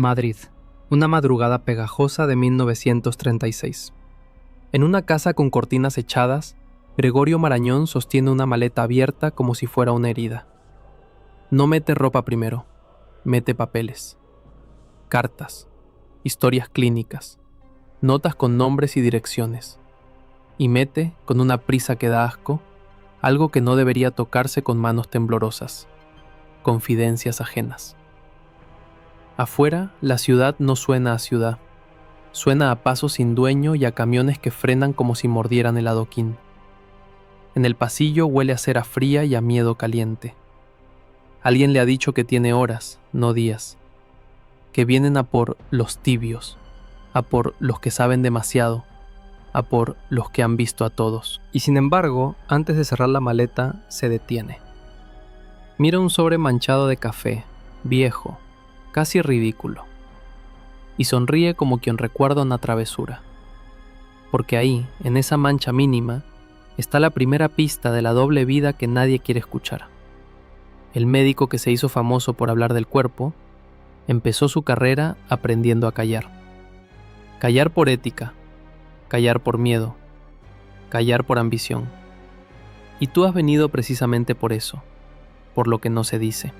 Madrid, una madrugada pegajosa de 1936. En una casa con cortinas echadas, Gregorio Marañón sostiene una maleta abierta como si fuera una herida. No mete ropa primero, mete papeles, cartas, historias clínicas, notas con nombres y direcciones. Y mete, con una prisa que da asco, algo que no debería tocarse con manos temblorosas: confidencias ajenas. Afuera, la ciudad no suena a ciudad. Suena a pasos sin dueño y a camiones que frenan como si mordieran el adoquín. En el pasillo huele a cera fría y a miedo caliente. Alguien le ha dicho que tiene horas, no días. Que vienen a por los tibios, a por los que saben demasiado, a por los que han visto a todos. Y sin embargo, antes de cerrar la maleta, se detiene. Mira un sobre manchado de café, viejo, casi ridículo, y sonríe como quien recuerda una travesura. Porque ahí, en esa mancha mínima, está la primera pista de la doble vida que nadie quiere escuchar. El médico que se hizo famoso por hablar del cuerpo, empezó su carrera aprendiendo a callar. Callar por ética, callar por miedo, callar por ambición. Y tú has venido precisamente por eso, por lo que no se dice.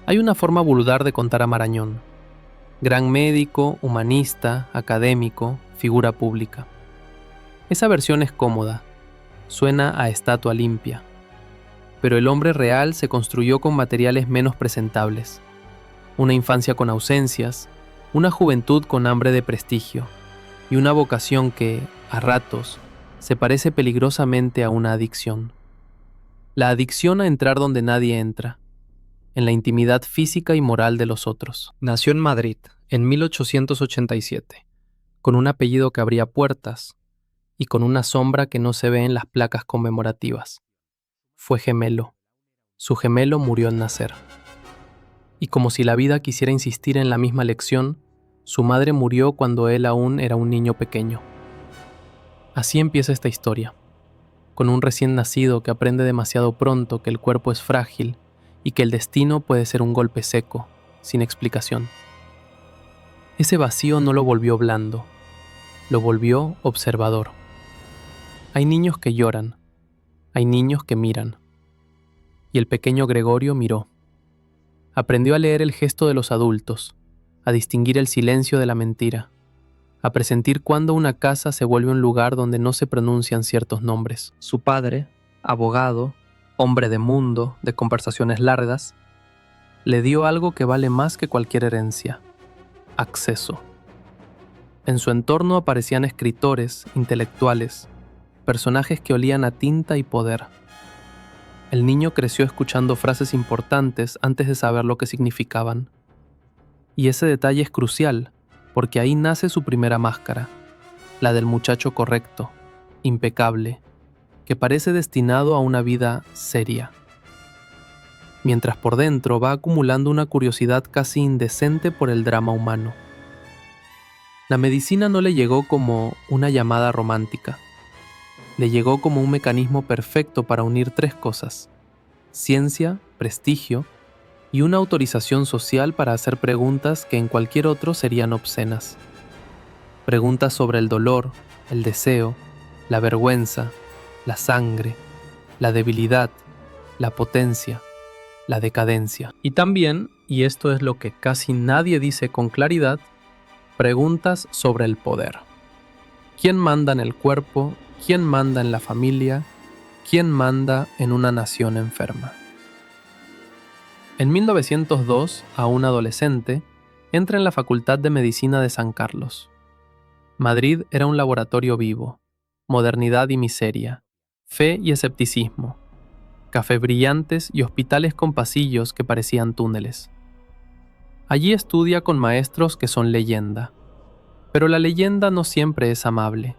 Hay una forma vulgar de contar a Marañón. Gran médico, humanista, académico, figura pública. Esa versión es cómoda, suena a estatua limpia. Pero el hombre real se construyó con materiales menos presentables. Una infancia con ausencias, una juventud con hambre de prestigio y una vocación que, a ratos, se parece peligrosamente a una adicción. La adicción a entrar donde nadie entra, en la intimidad física y moral de los otros. Nació en Madrid, en 1887, con un apellido que abría puertas y con una sombra que no se ve en las placas conmemorativas. Fue gemelo. Su gemelo murió al nacer. Y como si la vida quisiera insistir en la misma lección, su madre murió cuando él aún era un niño pequeño. Así empieza esta historia, con un recién nacido que aprende demasiado pronto que el cuerpo es frágil y que el destino puede ser un golpe seco, sin explicación. Ese vacío no lo volvió blando, lo volvió observador. Hay niños que lloran, hay niños que miran. Y el pequeño Gregorio miró. Aprendió a leer el gesto de los adultos, a distinguir el silencio de la mentira, a presentir cuándo una casa se vuelve un lugar donde no se pronuncian ciertos nombres. Su padre, abogado, hombre de mundo, de conversaciones largas, le dio algo que vale más que cualquier herencia: acceso. En su entorno aparecían escritores, intelectuales, personajes que olían a tinta y poder. El niño creció escuchando frases importantes antes de saber lo que significaban. Y ese detalle es crucial, porque ahí nace su primera máscara, la del muchacho correcto, impecable, que parece destinado a una vida seria. Mientras por dentro va acumulando una curiosidad casi indecente por el drama humano. La medicina no le llegó como una llamada romántica. Le llegó como un mecanismo perfecto para unir tres cosas: ciencia, prestigio y una autorización social para hacer preguntas que en cualquier otro serían obscenas. Preguntas sobre el dolor, el deseo, la vergüenza, la sangre, la debilidad, la potencia, la decadencia. Y también, y esto es lo que casi nadie dice con claridad, preguntas sobre el poder. ¿Quién manda en el cuerpo? ¿Quién manda en la familia? ¿Quién manda en una nación enferma? En 1902, aún adolescente, entra en la Facultad de Medicina de San Carlos. Madrid era un laboratorio vivo, modernidad y miseria, fe y escepticismo, cafés brillantes y hospitales con pasillos que parecían túneles. Allí estudia con maestros que son leyenda, pero la leyenda no siempre es amable.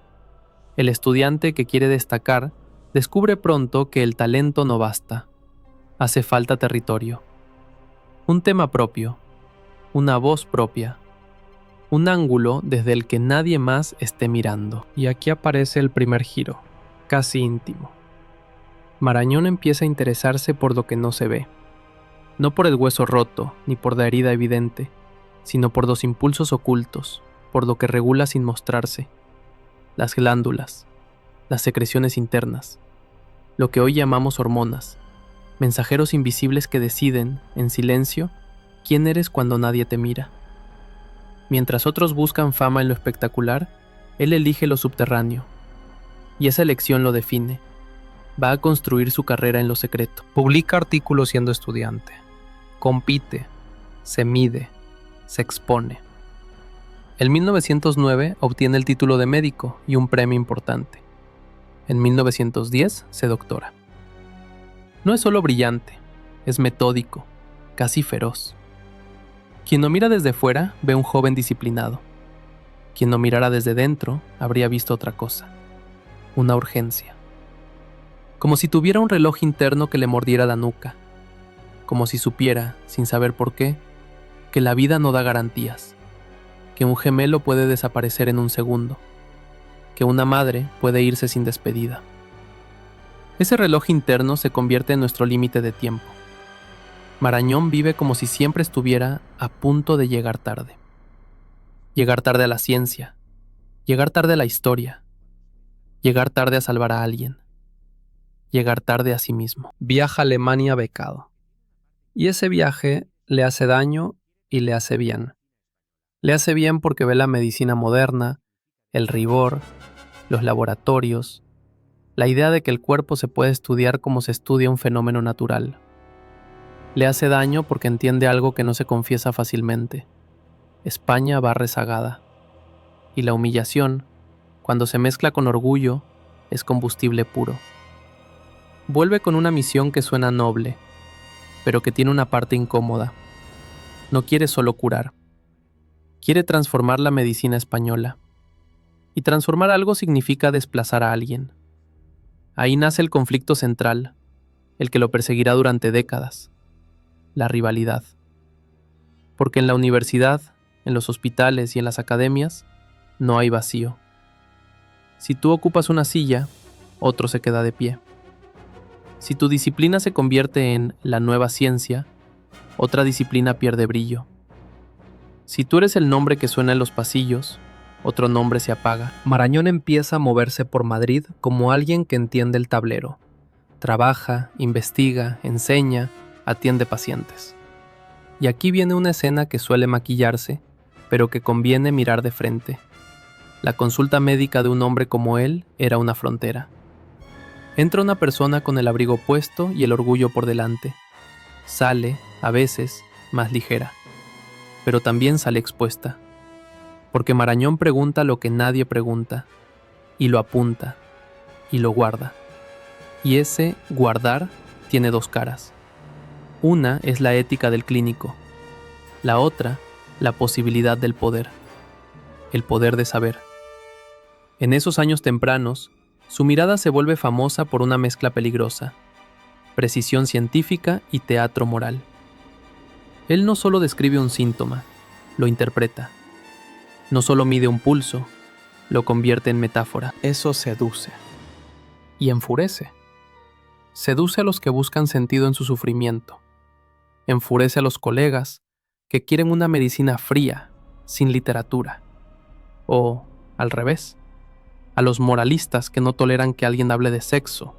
El estudiante que quiere destacar descubre pronto que el talento no basta. Hace falta territorio. Un tema propio, una voz propia, un ángulo desde el que nadie más esté mirando. Y aquí aparece el primer giro, casi íntimo. Marañón empieza a interesarse por lo que no se ve. No por el hueso roto, ni por la herida evidente, sino por dos impulsos ocultos, por lo que regula sin mostrarse: las glándulas, las secreciones internas, lo que hoy llamamos hormonas, mensajeros invisibles que deciden, en silencio, quién eres cuando nadie te mira. Mientras otros buscan fama en lo espectacular, él elige lo subterráneo, y esa elección lo define. Va a construir su carrera en lo secreto. Publica artículos siendo estudiante, compite, se mide, se expone. En 1909 obtiene el título de médico y un premio importante. En 1910 se doctora. No es solo brillante, es metódico, casi feroz. Quien lo mira desde fuera ve un joven disciplinado. Quien lo mirara desde dentro habría visto otra cosa, una urgencia. Como si tuviera un reloj interno que le mordiera la nuca. Como si supiera, sin saber por qué, que la vida no da garantías, que un gemelo puede desaparecer en un segundo, que una madre puede irse sin despedida. Ese reloj interno se convierte en nuestro límite de tiempo. Marañón vive como si siempre estuviera a punto de llegar tarde. Llegar tarde a la ciencia, llegar tarde a la historia, llegar tarde a salvar a alguien, llegar tarde a sí mismo. Viaja a Alemania becado. Y ese viaje le hace daño y le hace bien. Le hace bien porque ve la medicina moderna, el rigor, los laboratorios, la idea de que el cuerpo se puede estudiar como se estudia un fenómeno natural. Le hace daño porque entiende algo que no se confiesa fácilmente. España va rezagada. Y la humillación, cuando se mezcla con orgullo, es combustible puro. Vuelve con una misión que suena noble, pero que tiene una parte incómoda. No quiere solo curar. Quiere transformar la medicina española. Y transformar algo significa desplazar a alguien. Ahí nace el conflicto central, el que lo perseguirá durante décadas: la rivalidad. Porque en la universidad, en los hospitales y en las academias, no hay vacío. Si tú ocupas una silla, otro se queda de pie. Si tu disciplina se convierte en la nueva ciencia, otra disciplina pierde brillo. Si tú eres el nombre que suena en los pasillos, otro nombre se apaga. Marañón empieza a moverse por Madrid como alguien que entiende el tablero. Trabaja, investiga, enseña, atiende pacientes. Y aquí viene una escena que suele maquillarse, pero que conviene mirar de frente. La consulta médica de un hombre como él era una frontera. Entra una persona con el abrigo puesto y el orgullo por delante. Sale, a veces, más ligera, pero también sale expuesta. Porque Marañón pregunta lo que nadie pregunta, y lo apunta, y lo guarda. Y ese guardar tiene dos caras. Una es la ética del clínico, la otra, la posibilidad del poder, el poder de saber. En esos años tempranos, su mirada se vuelve famosa por una mezcla peligrosa: precisión científica y teatro moral. Él no solo describe un síntoma, lo interpreta. No solo mide un pulso, lo convierte en metáfora. Eso seduce. Y enfurece. Seduce a los que buscan sentido en su sufrimiento. Enfurece a los colegas que quieren una medicina fría, sin literatura. O, al revés, a los moralistas que no toleran que alguien hable de sexo,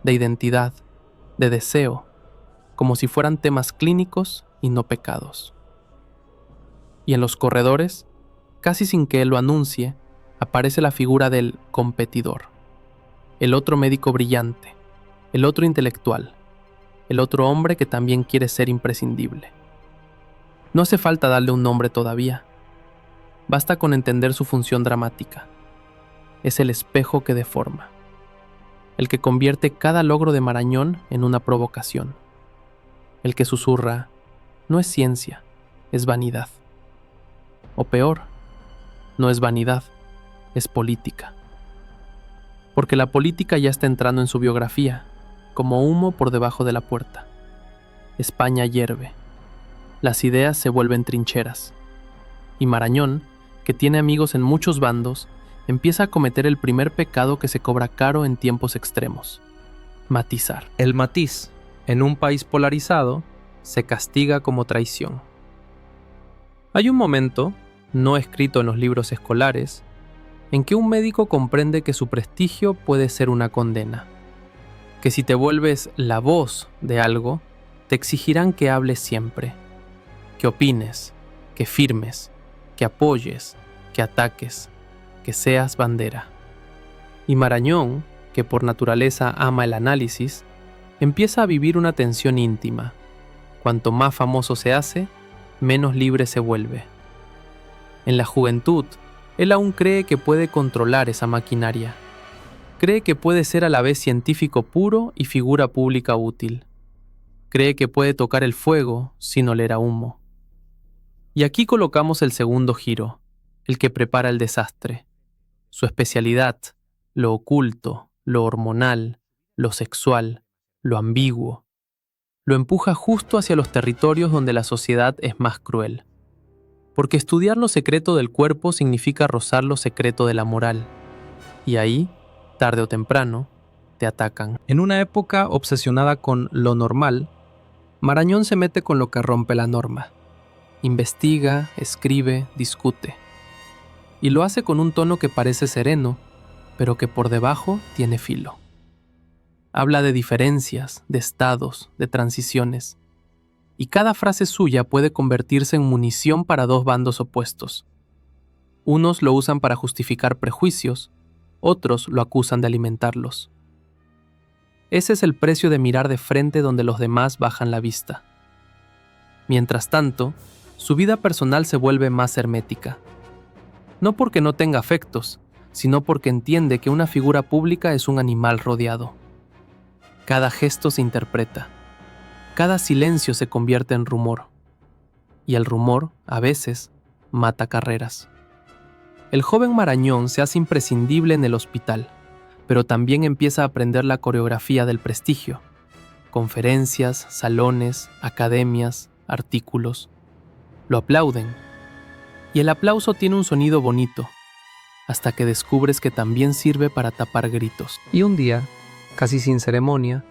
de identidad, de deseo, como si fueran temas clínicos y no pecados. Y en los corredores, casi sin que él lo anuncie, aparece la figura del competidor, el otro médico brillante, el otro intelectual, el otro hombre que también quiere ser imprescindible. No hace falta darle un nombre todavía. Basta con entender su función dramática. Es el espejo que deforma, el que convierte cada logro de Marañón en una provocación, el que susurra: no es ciencia, es vanidad. O peor, no es vanidad, es política. Porque la política ya está entrando en su biografía, como humo por debajo de la puerta. España hierve. Las ideas se vuelven trincheras. Y Marañón, que tiene amigos en muchos bandos, empieza a cometer el primer pecado que se cobra caro en tiempos extremos: matizar. El matiz, en un país polarizado, se castiga como traición. Hay un momento, no escrito en los libros escolares, en que un médico comprende que su prestigio puede ser una condena, que si te vuelves la voz de algo, te exigirán que hables siempre, que opines, que firmes, que apoyes, que ataques, que seas bandera. Y Marañón, que por naturaleza ama el análisis, empieza a vivir una tensión íntima. Cuanto más famoso se hace, menos libre se vuelve. En la juventud, él aún cree que puede controlar esa maquinaria. Cree que puede ser a la vez científico puro y figura pública útil. Cree que puede tocar el fuego sin oler a humo. Y aquí colocamos el segundo giro, el que prepara el desastre. Su especialidad, lo oculto, lo hormonal, lo sexual, lo ambiguo, lo empuja justo hacia los territorios donde la sociedad es más cruel. Porque estudiar lo secreto del cuerpo significa rozar lo secreto de la moral. Y ahí, tarde o temprano, te atacan. En una época obsesionada con lo normal, Marañón se mete con lo que rompe la norma. Investiga, escribe, discute. Y lo hace con un tono que parece sereno, pero que por debajo tiene filo. Habla de diferencias, de estados, de transiciones. Y cada frase suya puede convertirse en munición para dos bandos opuestos. Unos lo usan para justificar prejuicios, otros lo acusan de alimentarlos. Ese es el precio de mirar de frente donde los demás bajan la vista. Mientras tanto, su vida personal se vuelve más hermética. No porque no tenga afectos, sino porque entiende que una figura pública es un animal rodeado. Cada gesto se interpreta. Cada silencio se convierte en rumor. Y el rumor, a veces, mata carreras. El joven Marañón se hace imprescindible en el hospital, pero también empieza a aprender la coreografía del prestigio. Conferencias, salones, academias, artículos. Lo aplauden. Y el aplauso tiene un sonido bonito, hasta que descubres que también sirve para tapar gritos. Y un día, casi sin ceremonia,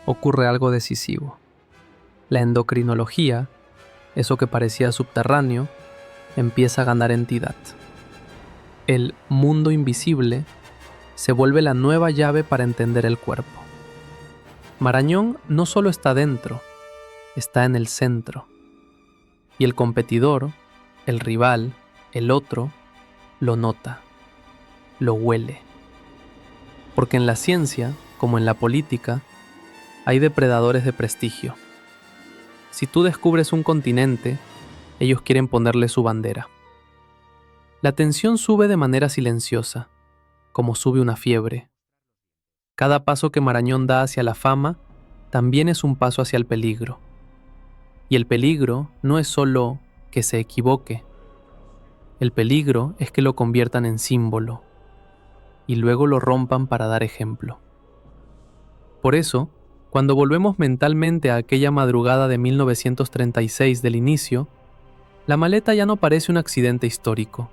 ocurre algo decisivo. La endocrinología, eso que parecía subterráneo, empieza a ganar entidad. El mundo invisible se vuelve la nueva llave para entender el cuerpo. Marañón no solo está dentro, está en el centro. Y el competidor, el rival, el otro, lo nota, lo huele. Porque en la ciencia, como en la política, hay depredadores de prestigio. Si tú descubres un continente, ellos quieren ponerle su bandera. La tensión sube de manera silenciosa, como sube una fiebre. Cada paso que Marañón da hacia la fama también es un paso hacia el peligro. Y el peligro no es solo que se equivoque. El peligro es que lo conviertan en símbolo y luego lo rompan para dar ejemplo. Por eso, cuando volvemos mentalmente a aquella madrugada de 1936 del inicio, la maleta ya no parece un accidente histórico.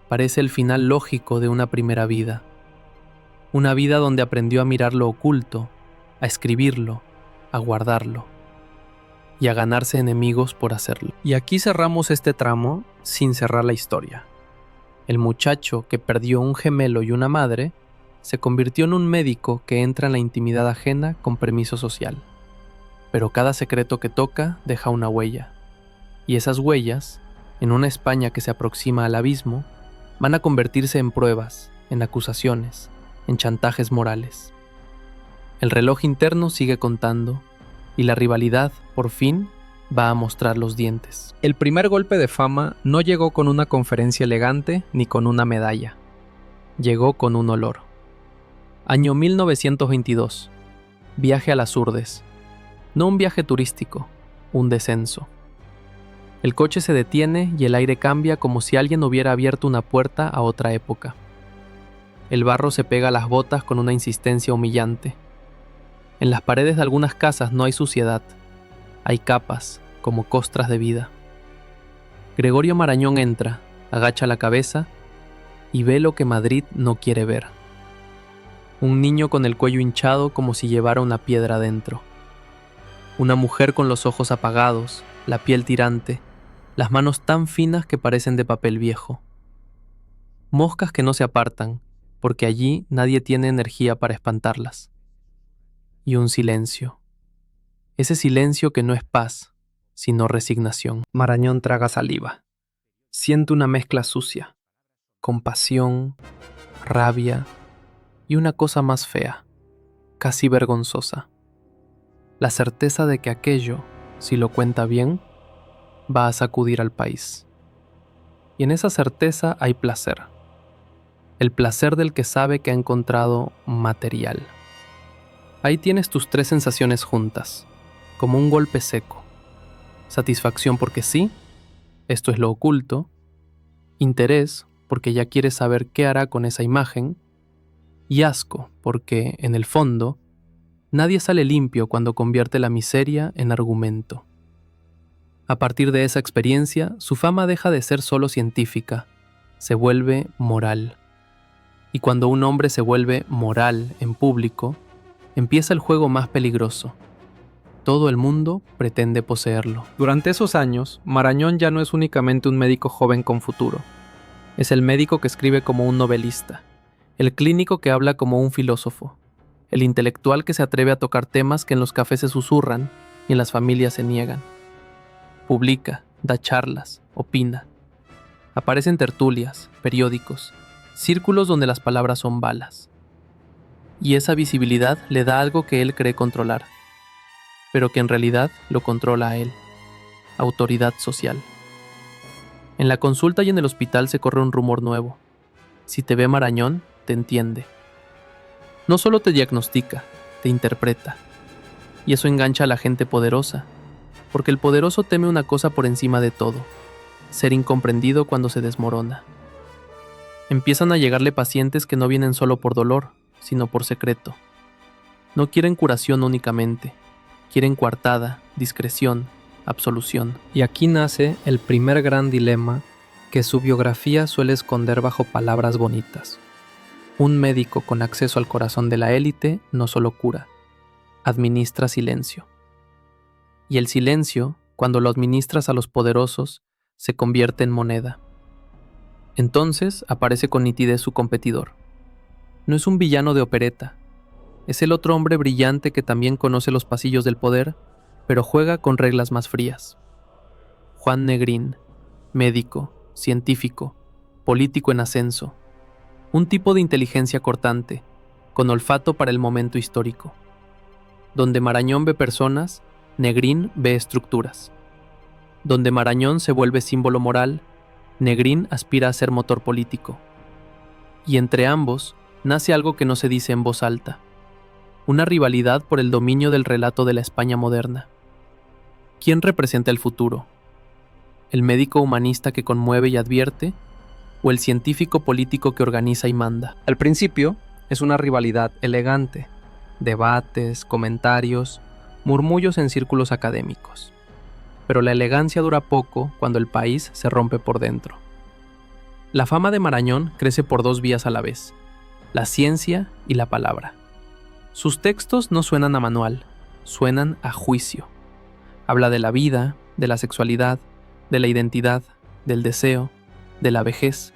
Parece el final lógico de una primera vida. Una vida donde aprendió a mirar lo oculto, a escribirlo, a guardarlo y a ganarse enemigos por hacerlo. Y aquí cerramos este tramo sin cerrar la historia. El muchacho que perdió un gemelo y una madre se convirtió en un médico que entra en la intimidad ajena con permiso social. Pero cada secreto que toca deja una huella. Y esas huellas, en una España que se aproxima al abismo, van a convertirse en pruebas, en acusaciones, en chantajes morales. El reloj interno sigue contando, y la rivalidad, por fin, va a mostrar los dientes. El primer golpe de fama no llegó con una conferencia elegante ni con una medalla. Llegó con un olor. Año 1922. Viaje a las Urdes. No un viaje turístico, un descenso. El coche se detiene y el aire cambia como si alguien hubiera abierto una puerta a otra época. El barro se pega a las botas con una insistencia humillante. En las paredes de algunas casas no hay suciedad. Hay capas, como costras de vida. Gregorio Marañón entra, agacha la cabeza y ve lo que Madrid no quiere ver. Un niño con el cuello hinchado como si llevara una piedra adentro. Una mujer con los ojos apagados, la piel tirante, las manos tan finas que parecen de papel viejo. Moscas que no se apartan, porque allí nadie tiene energía para espantarlas. Y un silencio. Ese silencio que no es paz, sino resignación. Marañón traga saliva. Siente una mezcla sucia, compasión, rabia y una cosa más fea, casi vergonzosa. La certeza de que aquello, si lo cuenta bien, va a sacudir al país. Y en esa certeza hay placer. El placer del que sabe que ha encontrado material. Ahí tienes tus tres sensaciones juntas, como un golpe seco. Satisfacción porque sí, esto es lo oculto. Interés porque ya quieres saber qué hará con esa imagen. Y asco porque, en el fondo, nadie sale limpio cuando convierte la miseria en argumento. A partir de esa experiencia, su fama deja de ser solo científica, se vuelve moral. Y cuando un hombre se vuelve moral en público, empieza el juego más peligroso. Todo el mundo pretende poseerlo. Durante esos años, Marañón ya no es únicamente un médico joven con futuro. Es el médico que escribe como un novelista, el clínico que habla como un filósofo, el intelectual que se atreve a tocar temas que en los cafés se susurran y en las familias se niegan. Publica, da charlas, opina. Aparece en tertulias, periódicos, círculos donde las palabras son balas. Y esa visibilidad le da algo que él cree controlar, pero que en realidad lo controla a él: autoridad social. En la consulta y en el hospital se corre un rumor nuevo. Si te ve Marañón, te entiende. No solo te diagnostica, te interpreta. Y eso engancha a la gente poderosa, porque el poderoso teme una cosa por encima de todo: ser incomprendido cuando se desmorona. Empiezan a llegarle pacientes que no vienen solo por dolor, sino por secreto. No quieren curación únicamente, quieren coartada, discreción, absolución. Y aquí nace el primer gran dilema que su biografía suele esconder bajo palabras bonitas. Un médico con acceso al corazón de la élite no solo cura, administra silencio. Y el silencio, cuando lo administras a los poderosos, se convierte en moneda. Entonces aparece con nitidez su competidor. No es un villano de opereta, es el otro hombre brillante que también conoce los pasillos del poder, pero juega con reglas más frías. Juan Negrín, médico, científico, político en ascenso, un tipo de inteligencia cortante, con olfato para el momento histórico. Donde Marañón ve personas, Negrín ve estructuras. Donde Marañón se vuelve símbolo moral, Negrín aspira a ser motor político. Y entre ambos nace algo que no se dice en voz alta: una rivalidad por el dominio del relato de la España moderna. ¿Quién representa el futuro? ¿El médico humanista que conmueve y advierte? ¿O el científico político que organiza y manda? Al principio es una rivalidad elegante: debates, comentarios, murmullos en círculos académicos. Pero la elegancia dura poco cuando el país se rompe por dentro. La fama de Marañón crece por dos vías a la vez: la ciencia y la palabra. Sus textos no suenan a manual, suenan a juicio. Habla de la vida, de la sexualidad, de la identidad, del deseo, de la vejez,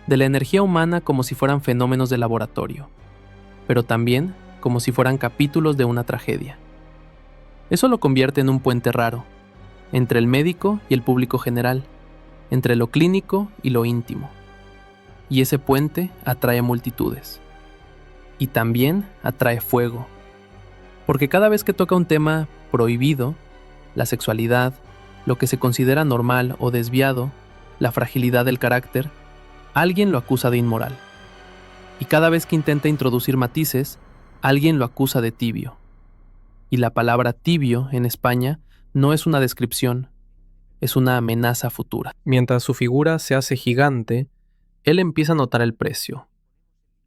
de la energía humana como si fueran fenómenos de laboratorio, pero también como si fueran capítulos de una tragedia. Eso lo convierte en un puente raro, entre el médico y el público general, entre lo clínico y lo íntimo. Y ese puente atrae multitudes. Y también atrae fuego. Porque cada vez que toca un tema prohibido, la sexualidad, lo que se considera normal o desviado, la fragilidad del carácter, alguien lo acusa de inmoral. Y cada vez que intenta introducir matices, alguien lo acusa de tibio. Y la palabra tibio en España no es una descripción, es una amenaza futura. Mientras su figura se hace gigante, él empieza a notar el precio.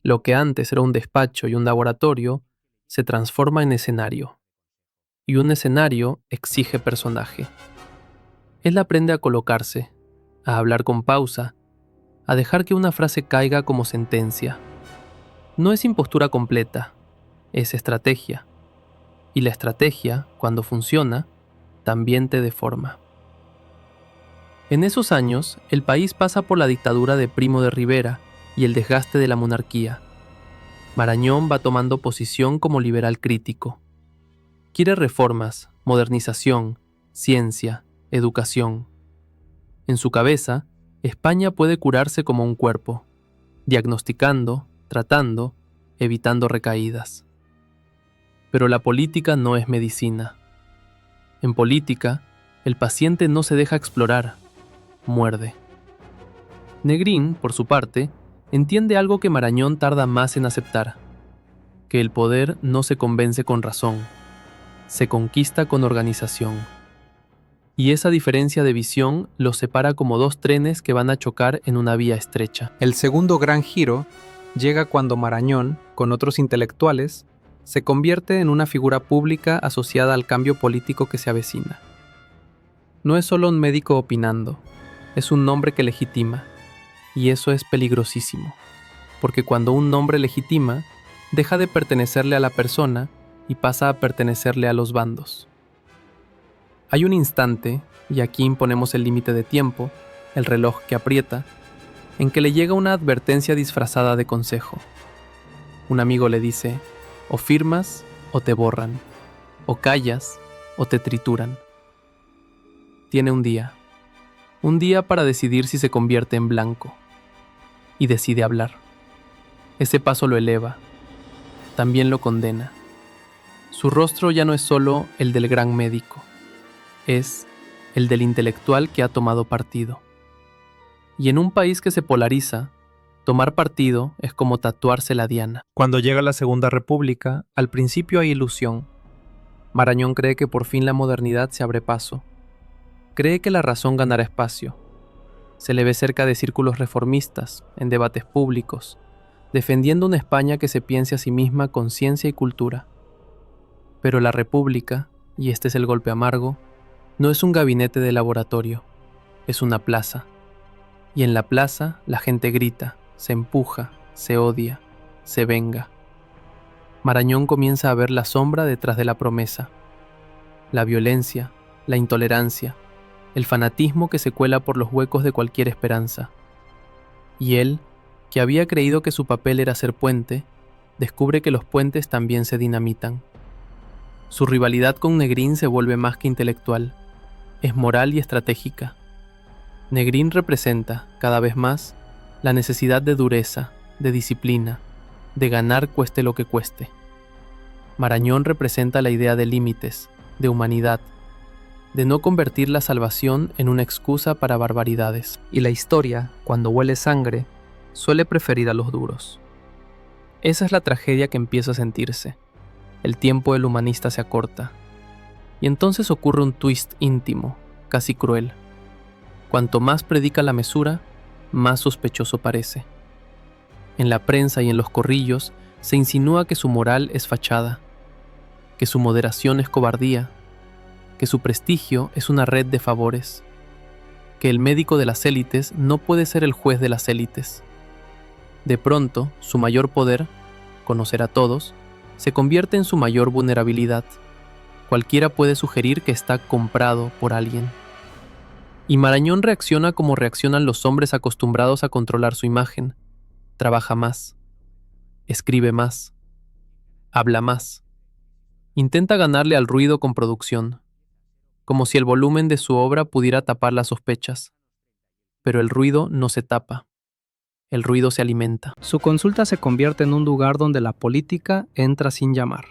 Lo que antes era un despacho y un laboratorio se transforma en escenario. Y un escenario exige personaje. Él aprende a colocarse, a hablar con pausa, a dejar que una frase caiga como sentencia. No es impostura completa, es estrategia. Y la estrategia, cuando funciona, también te deforma. En esos años, el país pasa por la dictadura de Primo de Rivera y el desgaste de la monarquía. Marañón va tomando posición como liberal crítico. Quiere reformas, modernización, ciencia, educación. En su cabeza, España puede curarse como un cuerpo, diagnosticando, tratando, evitando recaídas. Pero la política no es medicina. En política, el paciente no se deja explorar, muerde. Negrín, por su parte, entiende algo que Marañón tarda más en aceptar, que el poder no se convence con razón, se conquista con organización. Y esa diferencia de visión los separa como dos trenes que van a chocar en una vía estrecha. El segundo gran giro llega cuando Marañón, con otros intelectuales, se convierte en una figura pública asociada al cambio político que se avecina. No es solo un médico opinando, es un nombre que legitima, y eso es peligrosísimo, porque cuando un nombre legitima, deja de pertenecerle a la persona y pasa a pertenecerle a los bandos. Hay un instante, y aquí imponemos el límite de tiempo, el reloj que aprieta, en que le llega una advertencia disfrazada de consejo. Un amigo le dice, o firmas o te borran, o callas o te trituran. Tiene un día para decidir si se convierte en blanco, y decide hablar. Ese paso lo eleva, también lo condena. Su rostro ya no es solo el del gran médico, es el del intelectual que ha tomado partido. Y en un país que se polariza, tomar partido es como tatuarse la diana. Cuando llega la Segunda República, al principio hay ilusión. Marañón cree que por fin la modernidad se abre paso. Cree que la razón ganará espacio. Se le ve cerca de círculos reformistas, en debates públicos, defendiendo una España que se piense a sí misma con ciencia y cultura. Pero la República, y este es el golpe amargo, no es un gabinete de laboratorio, es una plaza. Y en la plaza la gente grita, se empuja, se odia, se venga. Marañón comienza a ver la sombra detrás de la promesa. La violencia, la intolerancia, el fanatismo que se cuela por los huecos de cualquier esperanza. Y él, que había creído que su papel era ser puente, descubre que los puentes también se dinamitan. Su rivalidad con Negrín se vuelve más que intelectual, es moral y estratégica. Negrín representa, cada vez más, la necesidad de dureza, de disciplina, de ganar cueste lo que cueste. Marañón representa la idea de límites, de humanidad, de no convertir la salvación en una excusa para barbaridades. Y la historia, cuando huele sangre, suele preferir a los duros. Esa es la tragedia que empieza a sentirse. El tiempo del humanista se acorta. Y entonces ocurre un twist íntimo, casi cruel. Cuanto más predica la mesura, más sospechoso parece. En la prensa y en los corrillos se insinúa que su moral es fachada, que su moderación es cobardía, que su prestigio es una red de favores, que el médico de las élites no puede ser el juez de las élites. De pronto, su mayor poder, conocer a todos, se convierte en su mayor vulnerabilidad. Cualquiera puede sugerir que está comprado por alguien. Y Marañón reacciona como reaccionan los hombres acostumbrados a controlar su imagen. Trabaja más, escribe más, habla más. Intenta ganarle al ruido con producción, como si el volumen de su obra pudiera tapar las sospechas. Pero el ruido no se tapa, el ruido se alimenta. Su consulta se convierte en un lugar donde la política entra sin llamar.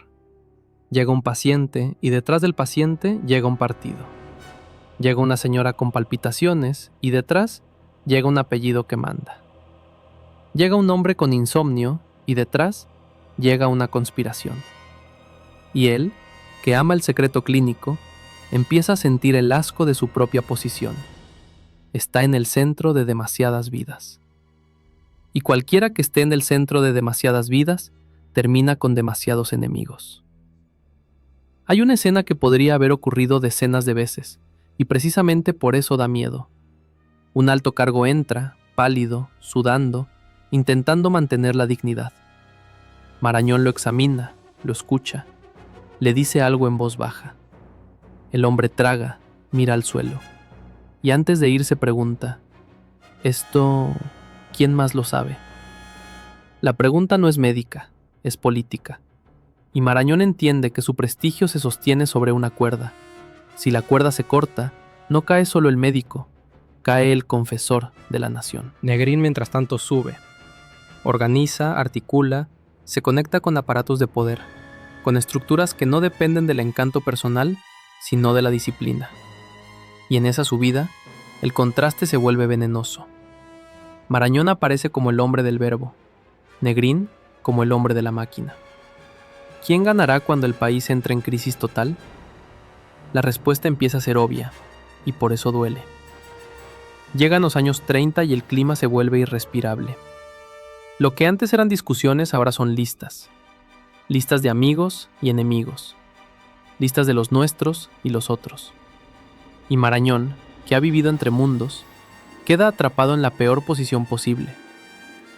Llega un paciente y detrás del paciente llega un partido. Llega una señora con palpitaciones y detrás llega un apellido que manda. Llega un hombre con insomnio y detrás llega una conspiración. Y él, que ama el secreto clínico, empieza a sentir el asco de su propia posición. Está en el centro de demasiadas vidas. Y cualquiera que esté en el centro de demasiadas vidas termina con demasiados enemigos. Hay una escena que podría haber ocurrido decenas de veces, y precisamente por eso da miedo. Un alto cargo entra, pálido, sudando, intentando mantener la dignidad. Marañón lo examina, lo escucha, le dice algo en voz baja. El hombre traga, mira al suelo. y antes de ir se pregunta, ¿esto quién más lo sabe? La pregunta no es médica, es política. Y Marañón entiende que su prestigio se sostiene sobre una cuerda. Si la cuerda se corta, no cae solo el médico, cae el confesor de la nación. Negrín, mientras tanto, sube. Organiza, articula, se conecta con aparatos de poder, con estructuras que no dependen del encanto personal, sino de la disciplina. Y en esa subida, el contraste se vuelve venenoso. Marañón aparece como el hombre del verbo, Negrín como el hombre de la máquina. ¿Quién ganará cuando el país entre en crisis total? La respuesta empieza a ser obvia, y por eso duele. Llegan los años 30 y el clima se vuelve irrespirable. Lo que antes eran discusiones ahora son listas. Listas de amigos y enemigos. Listas de los nuestros y los otros. Y Marañón, que ha vivido entre mundos, queda atrapado en la peor posición posible,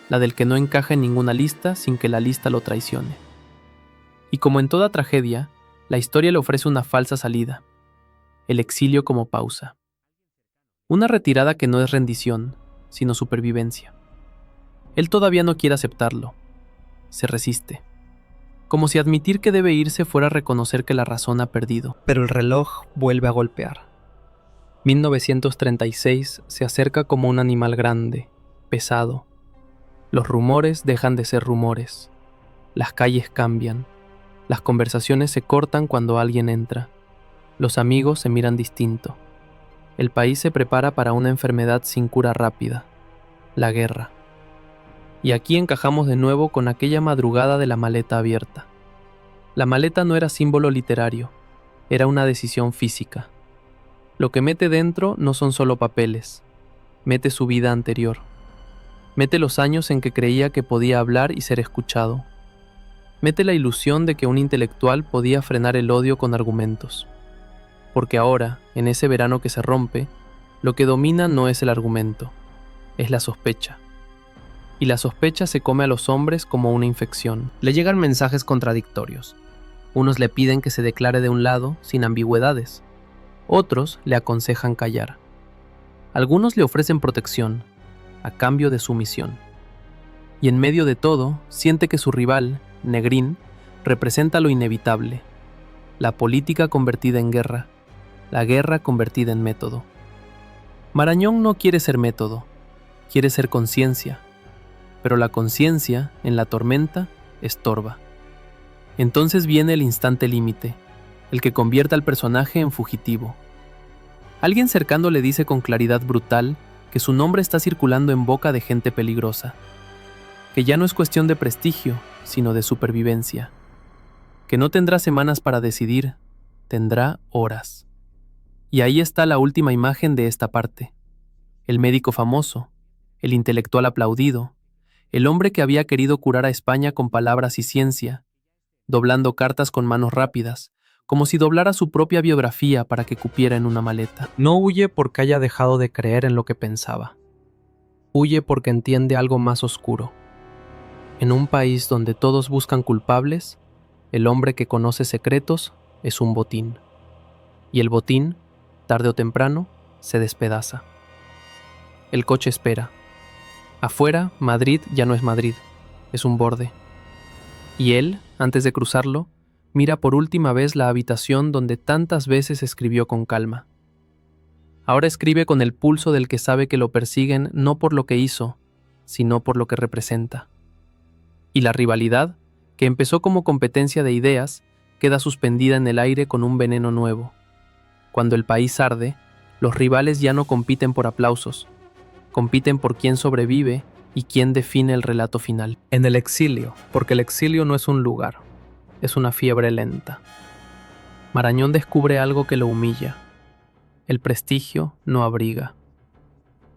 la del que no encaja en ninguna lista sin que la lista lo traicione. Y como en toda tragedia, la historia le ofrece una falsa salida, el exilio como pausa. Una retirada que no es rendición, sino supervivencia. Él todavía no quiere aceptarlo. Se resiste. Como si admitir que debe irse fuera reconocer que la razón ha perdido. Pero el reloj vuelve a golpear. 1936 se acerca como un animal grande, pesado. Los rumores dejan de ser rumores. Las calles cambian. Las conversaciones se cortan cuando alguien entra. Los amigos se miran distinto. El país se prepara para una enfermedad sin cura rápida, la guerra. Y aquí encajamos de nuevo con aquella madrugada de la maleta abierta. La maleta no era símbolo literario, era una decisión física. Lo que mete dentro no son solo papeles, mete su vida anterior. Mete los años en que creía que podía hablar y ser escuchado. Mete la ilusión de que un intelectual podía frenar el odio con argumentos. Porque ahora, en ese verano que se rompe, lo que domina no es el argumento, es la sospecha. Y la sospecha se come a los hombres como una infección. Le llegan mensajes contradictorios. Unos le piden que se declare de un lado, sin ambigüedades. Otros le aconsejan callar. Algunos le ofrecen protección, a cambio de sumisión. Y en medio de todo, siente que su rival, Negrín, representa lo inevitable. La política convertida en guerra, la guerra convertida en método. Marañón no quiere ser método, quiere ser conciencia. Pero la conciencia, en la tormenta, estorba. Entonces viene el instante límite, el que convierte al personaje en fugitivo. Alguien cercano le dice con claridad brutal que su nombre está circulando en boca de gente peligrosa, que ya no es cuestión de prestigio, sino de supervivencia, que no tendrá semanas para decidir, tendrá horas. Y ahí está la última imagen de esta parte, el médico famoso, el intelectual aplaudido, el hombre que había querido curar a España con palabras y ciencia, doblando cartas con manos rápidas, como si doblara su propia biografía para que cupiera en una maleta. No huye porque haya dejado de creer en lo que pensaba. Huye porque entiende algo más oscuro. En un país donde todos buscan culpables, el hombre que conoce secretos es un botín. Y el botín, tarde o temprano, se despedaza. El coche espera. Afuera, Madrid ya no es Madrid, es un borde. Y él, antes de cruzarlo, mira por última vez la habitación donde tantas veces escribió con calma. Ahora escribe con el pulso del que sabe que lo persiguen no por lo que hizo, sino por lo que representa. Y la rivalidad, que empezó como competencia de ideas, queda suspendida en el aire con un veneno nuevo. Cuando el país arde, los rivales ya no compiten por aplausos, compiten por quién sobrevive y quién define el relato final. En el exilio, porque el exilio no es un lugar, es una fiebre lenta. Marañón descubre algo que lo humilla. El prestigio no abriga.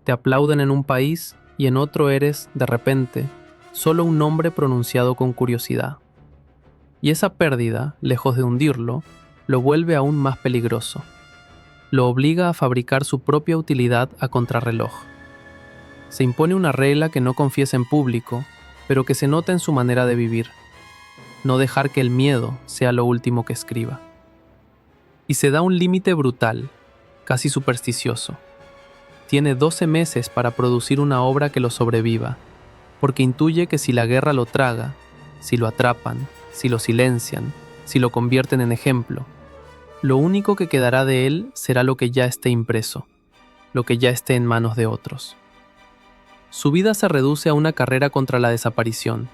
Te aplauden en un país y en otro eres, de repente, solo un nombre pronunciado con curiosidad. Y esa pérdida, lejos de hundirlo, lo vuelve aún más peligroso. Lo obliga a fabricar su propia utilidad a contrarreloj. Se impone una regla que no confiesa en público, pero que se nota en su manera de vivir. No dejar que el miedo sea lo último que escriba. Y se da un límite brutal, casi supersticioso. tiene 12 meses para producir una obra que lo sobreviva, porque intuye que si la guerra lo traga, si lo atrapan, si lo silencian, si lo convierten en ejemplo, lo único que quedará de él será lo que ya esté impreso, lo que ya esté en manos de otros. Su vida se reduce a una carrera contra la desaparición.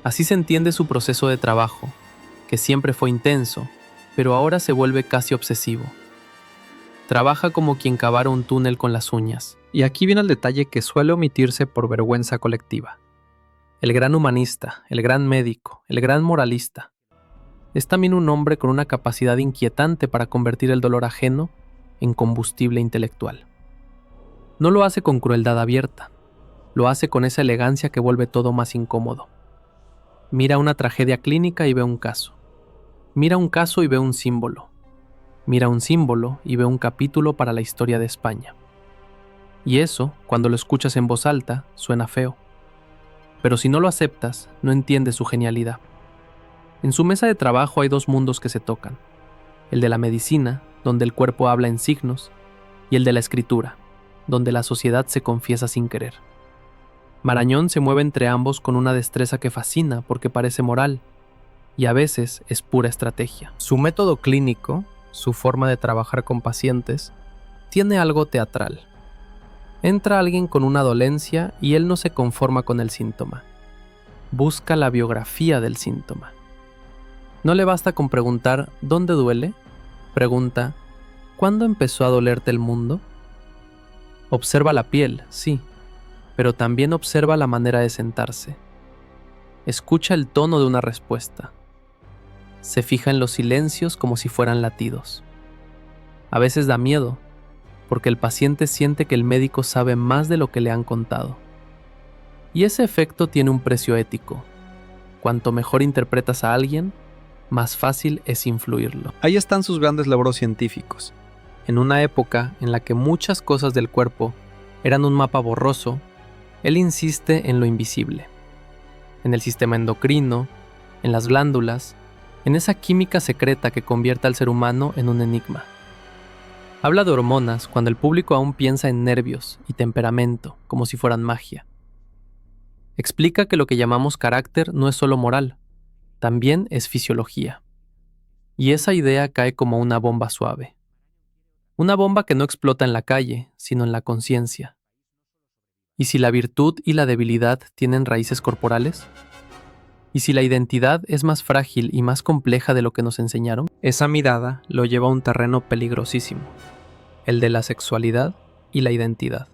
Así se entiende su proceso de trabajo, que siempre fue intenso, pero ahora se vuelve casi obsesivo. Trabaja como quien cavara un túnel con las uñas. Y aquí viene el detalle que suele omitirse por vergüenza colectiva. El gran humanista, el gran médico, el gran moralista. Es también un hombre con una capacidad inquietante para convertir el dolor ajeno en combustible intelectual. No lo hace con crueldad abierta, lo hace con esa elegancia que vuelve todo más incómodo. Mira una tragedia clínica y ve un caso. Mira un caso y ve un símbolo. Mira un símbolo y ve un capítulo para la historia de España. Y eso, cuando lo escuchas en voz alta, suena feo. Pero si no lo aceptas, no entiendes su genialidad. En su mesa de trabajo hay dos mundos que se tocan. El de la medicina, donde el cuerpo habla en signos, y el de la escritura, donde la sociedad se confiesa sin querer. Marañón se mueve entre ambos con una destreza que fascina porque parece moral, y a veces es pura estrategia. Su método clínico, su forma de trabajar con pacientes, tiene algo teatral. Entra alguien con una dolencia y él no se conforma con el síntoma. Busca la biografía del síntoma. No le basta con preguntar ¿dónde duele? Pregunta ¿cuándo empezó a dolerte el mundo? Observa la piel, sí, pero también observa la manera de sentarse. Escucha el tono de una respuesta. Se fija en los silencios como si fueran latidos. A veces da miedo, porque el paciente siente que el médico sabe más de lo que le han contado. Y ese efecto tiene un precio ético. Cuanto mejor interpretas a alguien, más fácil es influirlo. Ahí están sus grandes logros científicos. En una época en la que muchas cosas del cuerpo eran un mapa borroso, él insiste en lo invisible. En el sistema endocrino, en las glándulas, en esa química secreta que convierte al ser humano en un enigma. Habla de hormonas cuando el público aún piensa en nervios y temperamento, como si fueran magia. Explica que lo que llamamos carácter no es solo moral, también es fisiología. Y esa idea cae como una bomba suave. Una bomba que no explota en la calle, sino en la conciencia. ¿Y si la virtud y la debilidad tienen raíces corporales? ¿Y si la identidad es más frágil y más compleja de lo que nos enseñaron? Esa mirada lo lleva a un terreno peligrosísimo, el de la sexualidad y la identidad.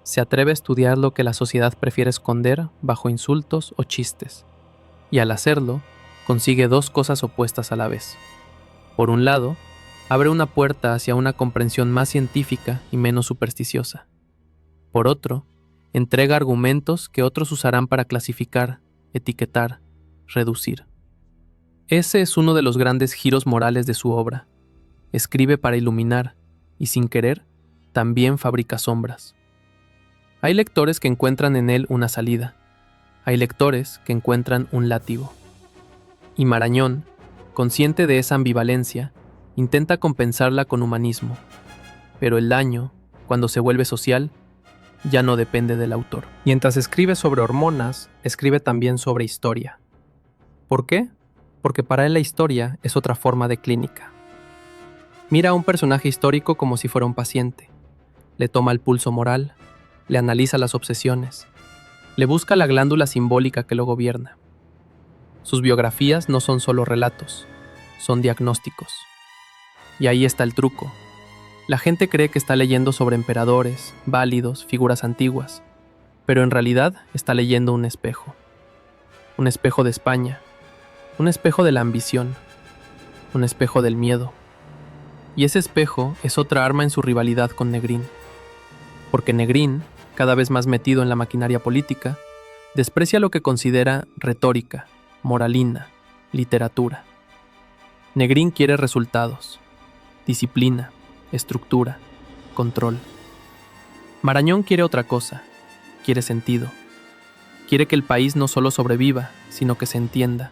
Se atreve a estudiar lo que la sociedad prefiere esconder bajo insultos o chistes, y al hacerlo, consigue dos cosas opuestas a la vez. Por un lado, abre una puerta hacia una comprensión más científica y menos supersticiosa. Por otro, entrega argumentos que otros usarán para clasificar, etiquetar, reducir. Ese es uno de los grandes giros morales de su obra. Escribe para iluminar y, sin querer, también fabrica sombras. Hay lectores que encuentran en él una salida. Hay lectores que encuentran un látigo. Y Marañón, consciente de esa ambivalencia, intenta compensarla con humanismo. Pero el daño, cuando se vuelve social, ya no depende del autor. Mientras escribe sobre hormonas, escribe también sobre historia. ¿Por qué? Porque para él la historia es otra forma de clínica. Mira a un personaje histórico como si fuera un paciente. Le toma el pulso moral, le analiza las obsesiones, le busca la glándula simbólica que lo gobierna. Sus biografías no son solo relatos, son diagnósticos. Y ahí está el truco. La gente cree que está leyendo sobre emperadores, válidos, figuras antiguas, pero en realidad está leyendo un espejo. Un espejo de España, un espejo de la ambición, un espejo del miedo. Y ese espejo es otra arma en su rivalidad con Negrín. Porque Negrín, cada vez más metido en la maquinaria política, desprecia lo que considera retórica, moralina, literatura. Negrín quiere resultados, disciplina, estructura, control. Marañón quiere otra cosa, quiere sentido. Quiere que el país no solo sobreviva, sino que se entienda.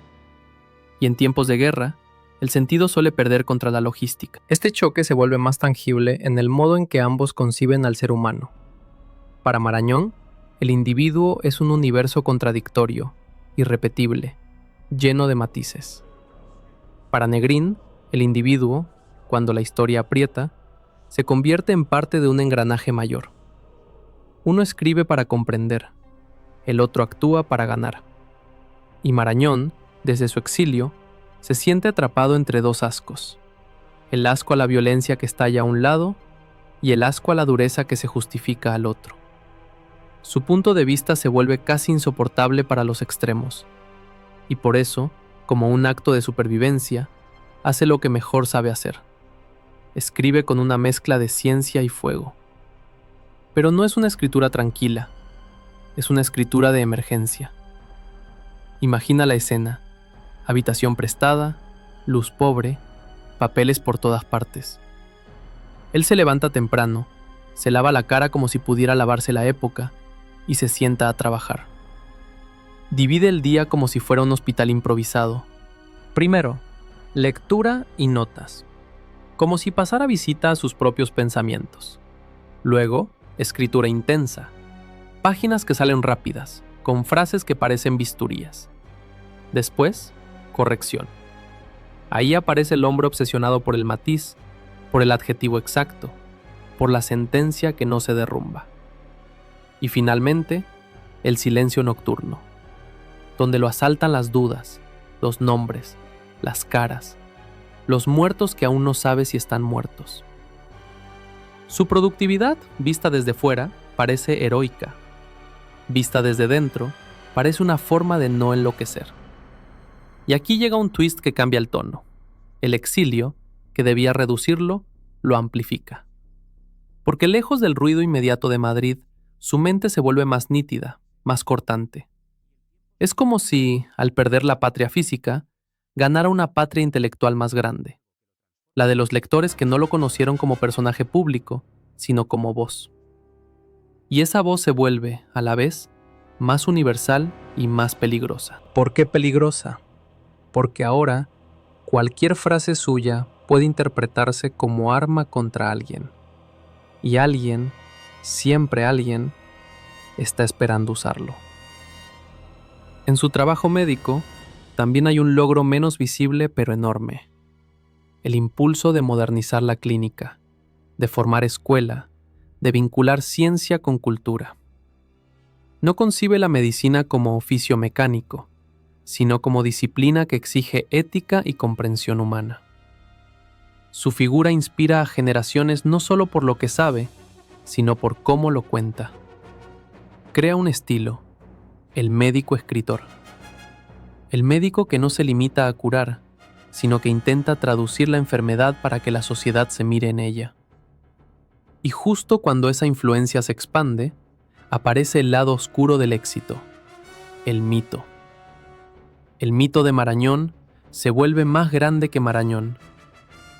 Y en tiempos de guerra, el sentido suele perder contra la logística. Este choque se vuelve más tangible en el modo en que ambos conciben al ser humano. Para Marañón, el individuo es un universo contradictorio, irrepetible, lleno de matices. Para Negrín, el individuo, cuando la historia aprieta, se convierte en parte de un engranaje mayor. Uno escribe para comprender, el otro actúa para ganar. Y Marañón, desde su exilio, se siente atrapado entre dos ascos: el asco a la violencia que estalla a un lado y el asco a la dureza que se justifica al otro. Su punto de vista se vuelve casi insoportable para los extremos, y por eso, como un acto de supervivencia, hace lo que mejor sabe hacer: escribe con una mezcla de ciencia y fuego. Pero no es una escritura tranquila, es una escritura de emergencia. Imagina la escena: habitación prestada, luz pobre, papeles por todas partes. Él se levanta temprano, se lava la cara como si pudiera lavarse la época y se sienta a trabajar. Divide el día como si fuera un hospital improvisado. Primero, lectura y notas, como si pasara visita a sus propios pensamientos. Luego, escritura intensa, páginas que salen rápidas, con frases que parecen bisturías. Después, corrección. Ahí aparece el hombre obsesionado por el matiz, por el adjetivo exacto, por la sentencia que no se derrumba. Y finalmente, el silencio nocturno, donde lo asaltan las dudas, los nombres, las caras, los muertos que aún no sabe si están muertos. Su productividad, vista desde fuera, parece heroica. Vista desde dentro, parece una forma de no enloquecer. Y aquí llega un twist que cambia el tono. El exilio, que debía reducirlo, lo amplifica. Porque lejos del ruido inmediato de Madrid, su mente se vuelve más nítida, más cortante. Es como si, al perder la patria física, ganara una patria intelectual más grande, la de los lectores que no lo conocieron como personaje público, sino como voz. Y esa voz se vuelve, a la vez, más universal y más peligrosa. ¿Por qué peligrosa? Porque ahora, cualquier frase suya puede interpretarse como arma contra alguien. Y alguien, siempre alguien, está esperando usarlo. En su trabajo médico, también hay un logro menos visible pero enorme: el impulso de modernizar la clínica, de formar escuela, de vincular ciencia con cultura. No concibe la medicina como oficio mecánico, sino como disciplina que exige ética y comprensión humana. Su figura inspira a generaciones no solo por lo que sabe, sino por cómo lo cuenta. Crea un estilo: el médico escritor. El médico que no se limita a curar, sino que intenta traducir la enfermedad para que la sociedad se mire en ella. Y justo cuando esa influencia se expande, aparece el lado oscuro del éxito: el mito. El mito de Marañón se vuelve más grande que Marañón.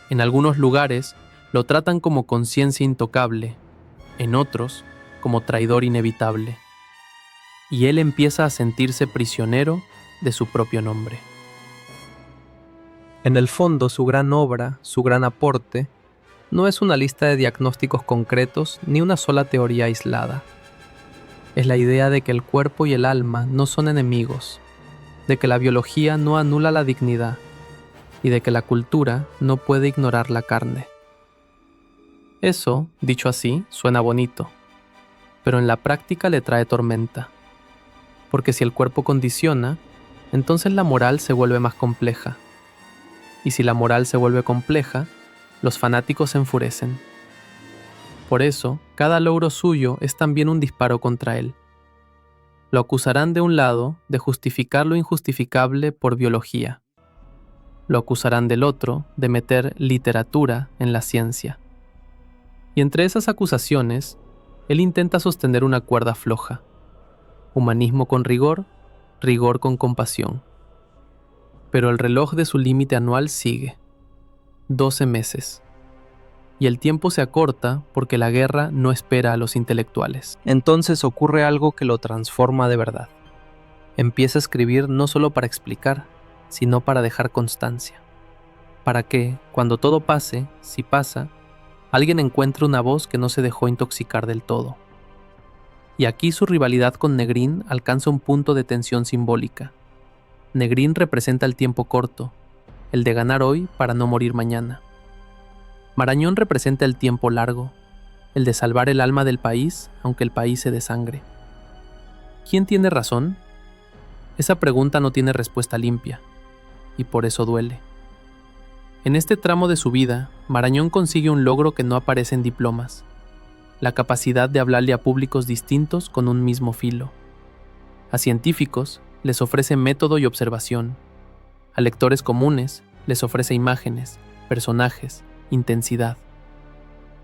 En algunos lugares lo tratan como conciencia intocable, en otros como traidor inevitable. Y él empieza a sentirse prisionero de su propio nombre. En el fondo, su gran obra, su gran aporte, no es una lista de diagnósticos concretos ni una sola teoría aislada. Es la idea de que el cuerpo y el alma no son enemigos, de que la biología no anula la dignidad y de que la cultura no puede ignorar la carne. Eso, dicho así, suena bonito, pero en la práctica le trae tormenta. Porque si el cuerpo condiciona, entonces la moral se vuelve más compleja. Y si la moral se vuelve compleja, los fanáticos se enfurecen. Por eso, cada logro suyo es también un disparo contra él. Lo acusarán de un lado de justificar lo injustificable por biología. Lo acusarán del otro de meter literatura en la ciencia. Y entre esas acusaciones, él intenta sostener una cuerda floja: humanismo con rigor, rigor con compasión. Pero el reloj de su límite anual sigue: 12 meses. Y el tiempo se acorta porque la guerra no espera a los intelectuales. Entonces ocurre algo que lo transforma de verdad. Empieza a escribir no solo para explicar, sino para dejar constancia. para que, cuando todo pase, si pasa, alguien encuentre una voz que no se dejó intoxicar del todo. Y aquí su rivalidad con Negrín alcanza un punto de tensión simbólica. Negrín representa el tiempo corto, el de ganar hoy para no morir mañana. Marañón representa el tiempo largo, el de salvar el alma del país aunque el país se desangre. ¿Quién tiene razón? Esa pregunta no tiene respuesta limpia, y por eso duele. En este tramo de su vida, Marañón consigue un logro que no aparece en diplomas: la capacidad de hablarle a públicos distintos con un mismo filo. A científicos les ofrece método y observación. A lectores comunes les ofrece imágenes, personajes, intensidad.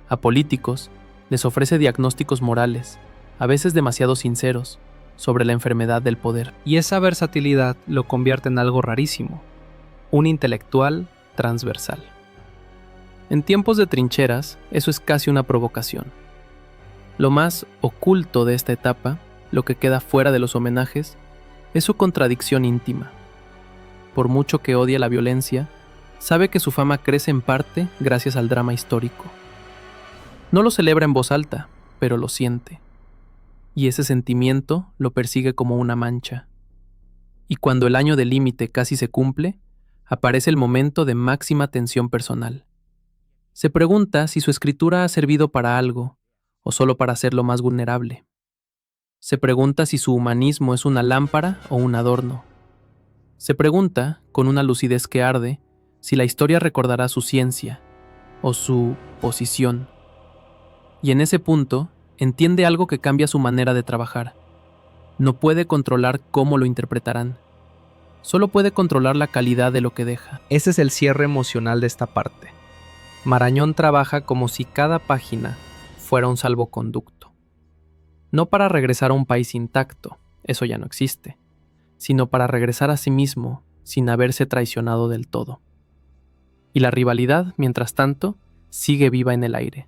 A políticos les ofrece diagnósticos morales, a veces demasiado sinceros, sobre la enfermedad del poder. Y esa versatilidad lo convierte en algo rarísimo: un intelectual transversal. En tiempos de trincheras, eso es casi una provocación. Lo más oculto de esta etapa, lo que queda fuera de los homenajes, es su contradicción íntima. Por mucho que odia la violencia, sabe que su fama crece en parte gracias al drama histórico. No lo celebra en voz alta, pero lo siente. Y ese sentimiento lo persigue como una mancha. Y cuando el año de límite casi se cumple, aparece el momento de máxima tensión personal. Se pregunta si su escritura ha servido para algo, o solo para hacerlo más vulnerable. Se pregunta si su humanismo es una lámpara o un adorno. Se pregunta, con una lucidez que arde, si la historia recordará su ciencia o su posición. Y en ese punto, entiende algo que cambia su manera de trabajar. No puede controlar cómo lo interpretarán. Solo puede controlar la calidad de lo que deja. Ese es el cierre emocional de esta parte. Marañón trabaja como si cada página fuera un salvoconducto. No para regresar a un país intacto, eso ya no existe, sino para regresar a sí mismo sin haberse traicionado del todo. Y la rivalidad, mientras tanto, sigue viva en el aire.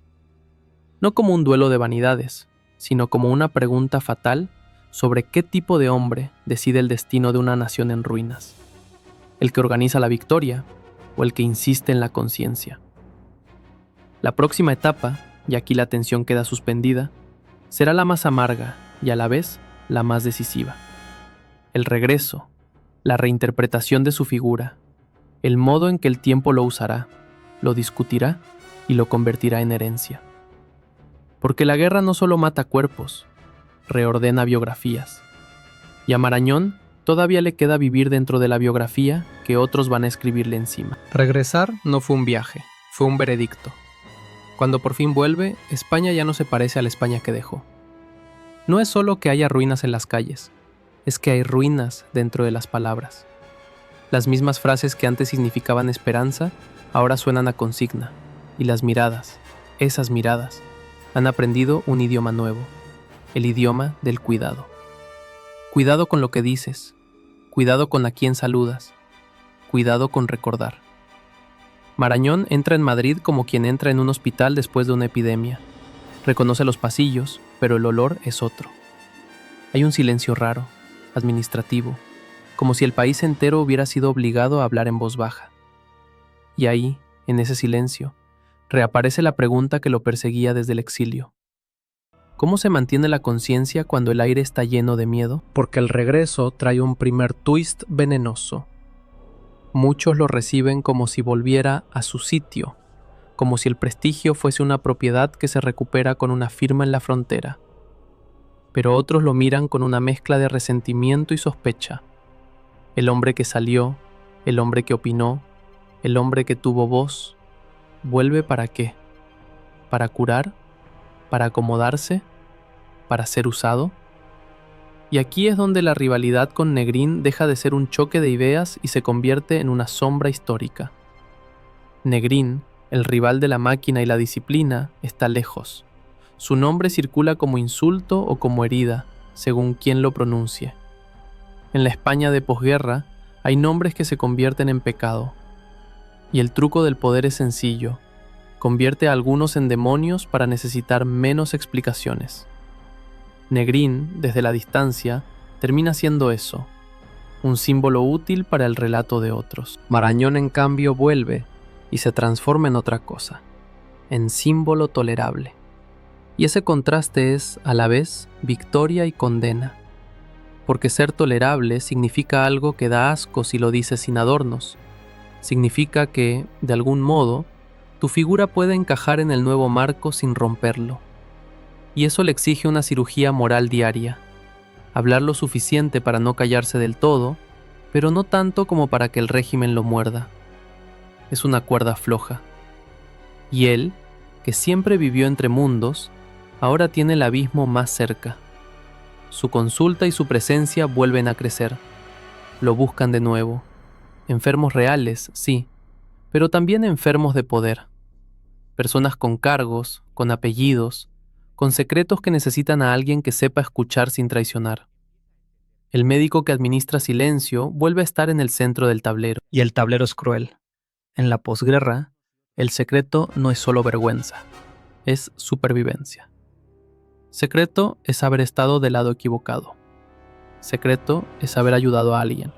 No como un duelo de vanidades, sino como una pregunta fatal sobre qué tipo de hombre decide el destino de una nación en ruinas: el que organiza la victoria o el que insiste en la conciencia. La próxima etapa, y aquí la tensión queda suspendida, será la más amarga y a la vez la más decisiva. El regreso, la reinterpretación de su figura, el modo en que el tiempo lo usará, lo discutirá y lo convertirá en herencia. Porque la guerra no solo mata cuerpos, reordena biografías. Y a Marañón todavía le queda vivir dentro de la biografía que otros van a escribirle encima. Regresar no fue un viaje, fue un veredicto. Cuando por fin vuelve, España ya no se parece a la España que dejó. No es solo que haya ruinas en las calles, es que hay ruinas dentro de las palabras. Las mismas frases que antes significaban esperanza, ahora suenan a consigna, y las miradas, esas miradas, han aprendido un idioma nuevo, el idioma del cuidado. Cuidado con lo que dices, cuidado con a quién saludas, cuidado con recordar. Marañón entra en Madrid como quien entra en un hospital después de una epidemia. Reconoce los pasillos, pero el olor es otro. Hay un silencio raro, administrativo, como si el país entero hubiera sido obligado a hablar en voz baja. Y ahí, en ese silencio, reaparece la pregunta que lo perseguía desde el exilio. ¿Cómo se mantiene la conciencia cuando el aire está lleno de miedo? Porque el regreso trae un primer twist venenoso. Muchos lo reciben como si volviera a su sitio, como si el prestigio fuese una propiedad que se recupera con una firma en la frontera. Pero otros lo miran con una mezcla de resentimiento y sospecha. El hombre que salió, el hombre que opinó, el hombre que tuvo voz, ¿vuelve para qué? ¿Para curar? ¿Para acomodarse? ¿Para ser usado? Y aquí es donde la rivalidad con Negrín deja de ser un choque de ideas y se convierte en una sombra histórica. Negrín, el rival de la máquina y la disciplina, está lejos. Su nombre circula como insulto o como herida, según quien lo pronuncie. En la España de posguerra hay nombres que se convierten en pecado. Y el truco del poder es sencillo: convierte a algunos en demonios para necesitar menos explicaciones. Negrín, desde la distancia, termina siendo eso, un símbolo útil para el relato de otros. Marañón, en cambio, vuelve, y se transforma en otra cosa, en símbolo tolerable. Y ese contraste es, a la vez, victoria y condena, porque ser tolerable significa algo que da asco si lo dices sin adornos. Significa que, de algún modo, tu figura puede encajar en el nuevo marco sin romperlo. Y eso le exige una cirugía moral diaria. Hablar lo suficiente para no callarse del todo, pero no tanto como para que el régimen lo muerda. Es una cuerda floja. Y él, que siempre vivió entre mundos, ahora tiene el abismo más cerca. Su consulta y su presencia vuelven a crecer. Lo buscan de nuevo. Enfermos reales, sí, pero también enfermos de poder. Personas con cargos, con apellidos, con secretos que necesitan a alguien que sepa escuchar sin traicionar. El médico que administra silencio vuelve a estar en el centro del tablero. Y el tablero es cruel. En la posguerra, el secreto no es solo vergüenza, es supervivencia. Secreto es haber estado del lado equivocado. Secreto es haber ayudado a alguien.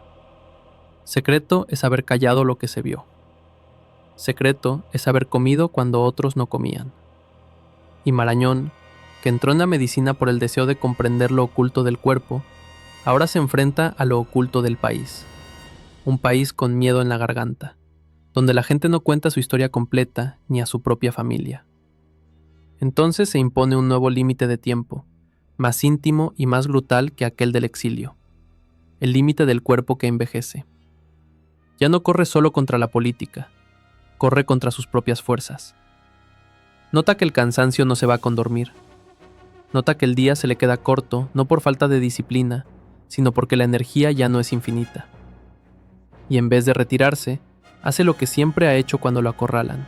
Secreto es haber callado lo que se vio. Secreto es haber comido cuando otros no comían. Y Marañón, que entró en la medicina por el deseo de comprender lo oculto del cuerpo, ahora se enfrenta a lo oculto del país. Un país con miedo en la garganta, donde la gente no cuenta su historia completa ni a su propia familia. Entonces se impone un nuevo límite de tiempo, más íntimo y más brutal que aquel del exilio. El límite del cuerpo que envejece. Ya no corre solo contra la política, corre contra sus propias fuerzas. Nota que el cansancio no se va con dormir. Nota que el día se le queda corto, no por falta de disciplina, sino porque la energía ya no es infinita. Y en vez de retirarse, hace lo que siempre ha hecho cuando lo acorralan.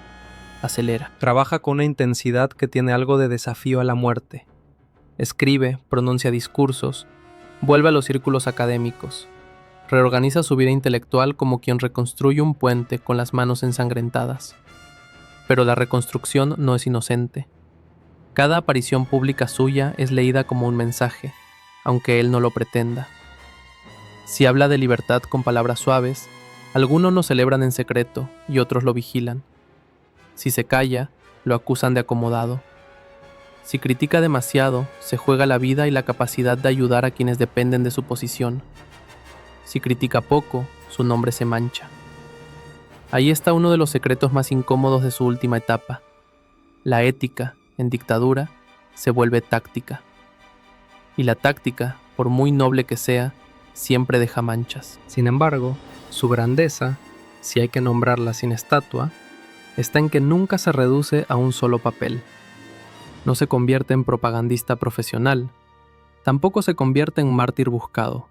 Acelera. Trabaja con una intensidad que tiene algo de desafío a la muerte. Escribe, pronuncia discursos, vuelve a los círculos académicos. Reorganiza su vida intelectual como quien reconstruye un puente con las manos ensangrentadas. Pero la reconstrucción no es inocente. Cada aparición pública suya es leída como un mensaje, aunque él no lo pretenda. Si habla de libertad con palabras suaves, algunos lo celebran en secreto y otros lo vigilan. Si se calla, lo acusan de acomodado. Si critica demasiado, se juega la vida y la capacidad de ayudar a quienes dependen de su posición. Si critica poco, su nombre se mancha. Ahí está uno de los secretos más incómodos de su última etapa. La ética, en dictadura, se vuelve táctica. Y la táctica, por muy noble que sea, siempre deja manchas. Sin embargo, su grandeza, si hay que nombrarla sin estatua, está en que nunca se reduce a un solo papel. No se convierte en propagandista profesional, tampoco se convierte en mártir buscado.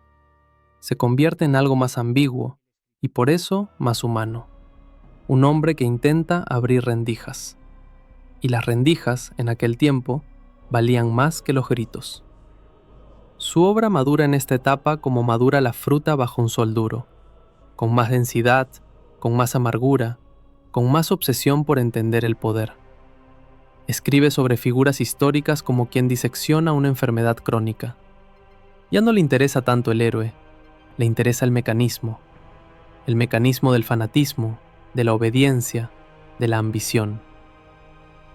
Se convierte en algo más ambiguo y por eso más humano. Un hombre que intenta abrir rendijas. Y las rendijas, en aquel tiempo, valían más que los gritos. Su obra madura en esta etapa como madura la fruta bajo un sol duro, con más densidad, con más amargura, con más obsesión por entender el poder. Escribe sobre figuras históricas como quien disecciona una enfermedad crónica. Ya no le interesa tanto el héroe, le interesa el mecanismo del fanatismo, de la obediencia, de la ambición.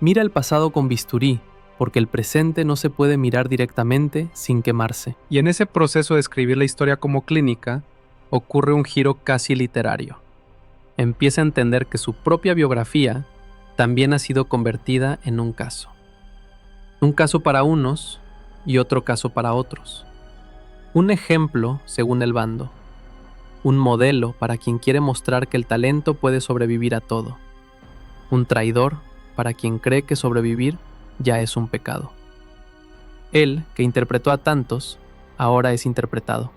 Mira el pasado con bisturí, porque el presente no se puede mirar directamente sin quemarse. Y en ese proceso de escribir la historia como clínica, ocurre un giro casi literario. Empieza a entender que su propia biografía también ha sido convertida en un caso. Un caso para unos y otro caso para otros. Un ejemplo según el bando. Un modelo para quien quiere mostrar que el talento puede sobrevivir a todo. Un traidor para quien cree que sobrevivir ya es un pecado. Él, que interpretó a tantos, ahora es interpretado.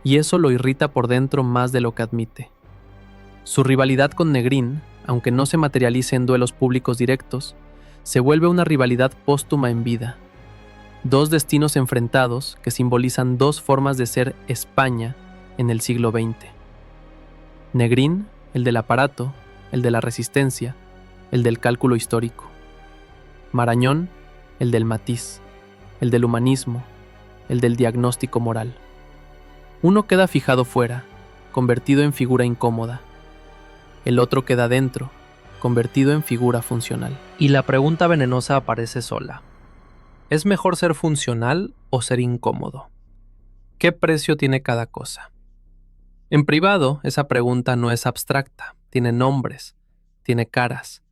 Y eso lo irrita por dentro más de lo que admite. Su rivalidad con Negrín, aunque no se materialice en duelos públicos directos, se vuelve una rivalidad póstuma en vida. Dos destinos enfrentados que simbolizan dos formas de ser España en el siglo XX. Negrín, el del aparato, el de la resistencia, el del cálculo histórico. Marañón, el del matiz, el del humanismo, el del diagnóstico moral. Uno queda fijado fuera, convertido en figura incómoda. El otro queda dentro, convertido en figura funcional. Y la pregunta venenosa aparece sola. ¿Es mejor ser funcional o ser incómodo? ¿Qué precio tiene cada cosa? En privado, esa pregunta no es abstracta, tiene nombres, tiene caras.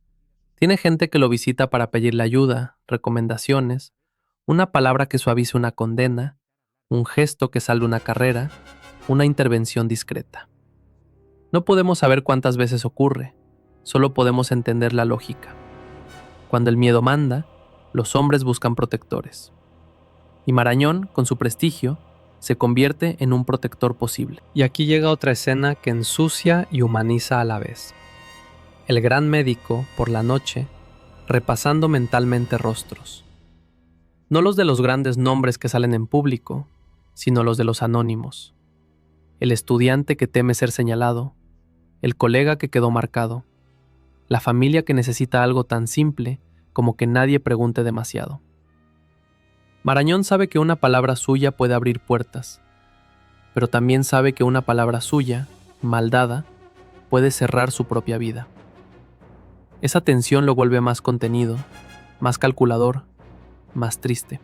Tiene gente que lo visita para pedirle ayuda, recomendaciones, una palabra que suavice una condena, un gesto que salve una carrera, una intervención discreta. No podemos saber cuántas veces ocurre, solo podemos entender la lógica. Cuando el miedo manda, los hombres buscan protectores. Y Marañón, con su prestigio, se convierte en un protector posible. Y aquí llega otra escena que ensucia y humaniza a la vez. El gran médico, por la noche, repasando mentalmente rostros. No los de los grandes nombres que salen en público, sino los de los anónimos. El estudiante que teme ser señalado, el colega que quedó marcado, la familia que necesita algo tan simple como que nadie pregunte demasiado. Marañón sabe que una palabra suya puede abrir puertas, pero también sabe que una palabra suya, mal dada, puede cerrar su propia vida. Esa tensión lo vuelve más contenido, más calculador, más triste.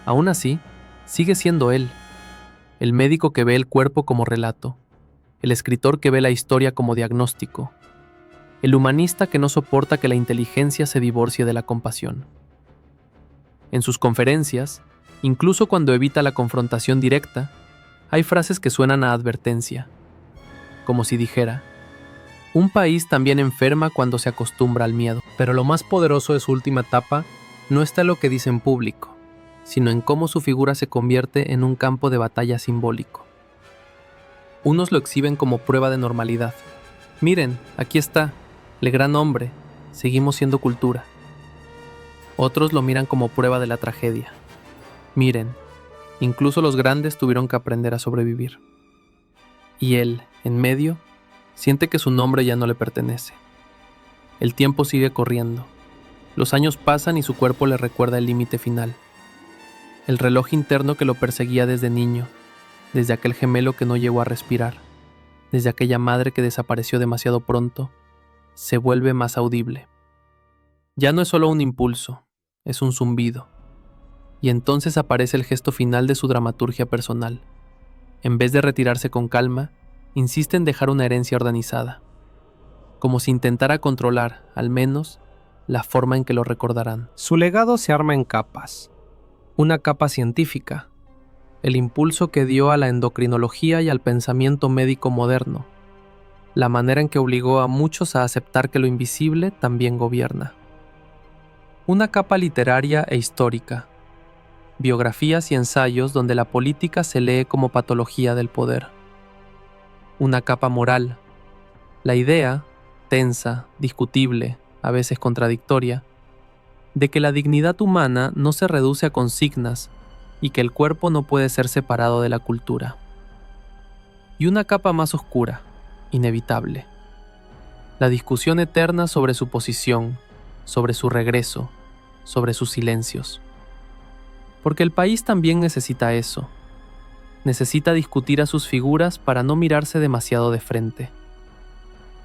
Aún así, sigue siendo él, el médico que ve el cuerpo como relato, el escritor que ve la historia como diagnóstico, el humanista que no soporta que la inteligencia se divorcie de la compasión. En sus conferencias, incluso cuando evita la confrontación directa, hay frases que suenan a advertencia, como si dijera: un país también enferma cuando se acostumbra al miedo. Pero lo más poderoso de su última etapa no está en lo que dice en público, sino en cómo su figura se convierte en un campo de batalla simbólico. Unos lo exhiben como prueba de normalidad. Miren, aquí está, el gran hombre, seguimos siendo cultura. Otros lo miran como prueba de la tragedia. Miren, incluso los grandes tuvieron que aprender a sobrevivir. Y él, en medio, siente que su nombre ya no le pertenece. El tiempo sigue corriendo. Los años pasan y su cuerpo le recuerda el límite final. El reloj interno que lo perseguía desde niño, desde aquel gemelo que no llegó a respirar, desde aquella madre que desapareció demasiado pronto, se vuelve más audible. Ya no es solo un impulso, es un zumbido. Y entonces aparece el gesto final de su dramaturgia personal. En vez de retirarse con calma, insiste en dejar una herencia organizada, como si intentara controlar, al menos, la forma en que lo recordarán. Su legado se arma en capas. Una capa científica, el impulso que dio a la endocrinología y al pensamiento médico moderno, la manera en que obligó a muchos a aceptar que lo invisible también gobierna. Una capa literaria e histórica, biografías y ensayos donde la política se lee como patología del poder. Una capa moral, la idea, tensa, discutible, a veces contradictoria, de que la dignidad humana no se reduce a consignas y que el cuerpo no puede ser separado de la cultura. Y una capa más oscura, inevitable, la discusión eterna sobre su posición, sobre su regreso, sobre sus silencios. Porque el país también necesita eso. Necesita discutir a sus figuras para no mirarse demasiado de frente.